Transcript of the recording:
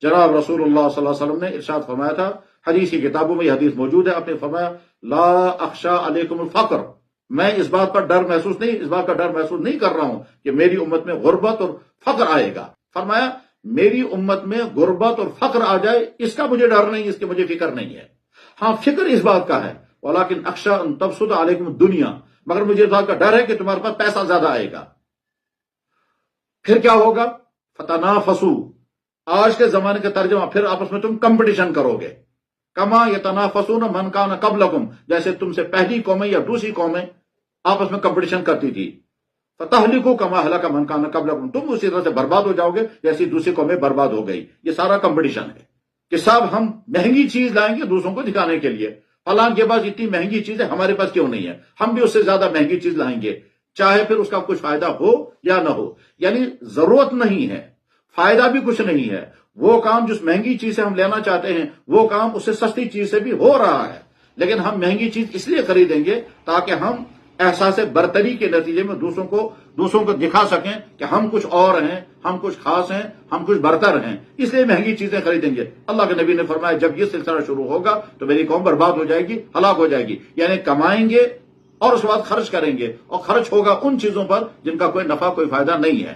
جناب رسول اللہ صلی اللہ علیہ وسلم نے ارشاد فرمایا تھا، حدیث کی کتابوں میں یہ حدیث موجود ہے، آپ نے فرمایا لا اخشا علیکم الفقر، میں اس بات کا ڈر محسوس نہیں کر رہا ہوں کہ میری امت میں غربت اور فقر آئے گا۔ فرمایا میری امت میں غربت اور فقر آ جائے اس کا مجھے ڈر نہیں، اس کی مجھے فکر نہیں ہے۔ ہاں فکر اس بات کا ہے، ولیکن اخشا ان تبسط علیکم الدنیا، مگر مجھے اس بات کا ڈر ہے کہ تمہارے پاس پیسہ زیادہ آئے گا، پھر کیا ہوگا؟ فتنافسوا، آج کے زمانے کا ترجمہ، پھر آپس میں تم کمپٹیشن کرو گے، کما یتنافسون من کان قبلکم، جیسے تم سے پہلی قومیں یا دوسری قومیں آپس میں کمپٹیشن کرتی تھی۔ فتہلکوا کما ہلک من کان قبلکم، تم اسی طرح سے برباد ہو جاؤ گے جیسی دوسری قومیں برباد ہو گئی۔ یہ سارا کمپٹیشن ہے کہ صاحب ہم مہنگی چیز لائیں گے دوسروں کو دکھانے کے لیے، فلاں کے پاس اتنی مہنگی چیز ہے ہمارے پاس کیوں نہیں ہے، ہم بھی اس سے زیادہ مہنگی چیز لائیں گے، چاہے پھر اس کا کچھ فائدہ ہو یا نہ ہو۔ یعنی ضرورت نہیں ہے، فائدہ بھی کچھ نہیں ہے، وہ کام جس مہنگی چیز سے ہم لینا چاہتے ہیں وہ کام اس سے سستی چیز سے بھی ہو رہا ہے، لیکن ہم مہنگی چیز اس لیے خریدیں گے تاکہ ہم احساس برتری کے نتیجے میں دوسروں کو دکھا سکیں کہ ہم کچھ اور ہیں، ہم کچھ خاص ہیں، ہم کچھ برتر ہیں، اس لیے مہنگی چیزیں خریدیں گے۔ اللہ کے نبی نے فرمایا جب یہ سلسلہ شروع ہوگا تو میری قوم برباد ہو جائے گی، ہلاک ہو جائے گی۔ یعنی کمائیں گے اور اس کے بعد خرچ کریں گے، اور خرچ ہوگا ان چیزوں پر جن کا کوئی نفع کوئی فائدہ نہیں ہے۔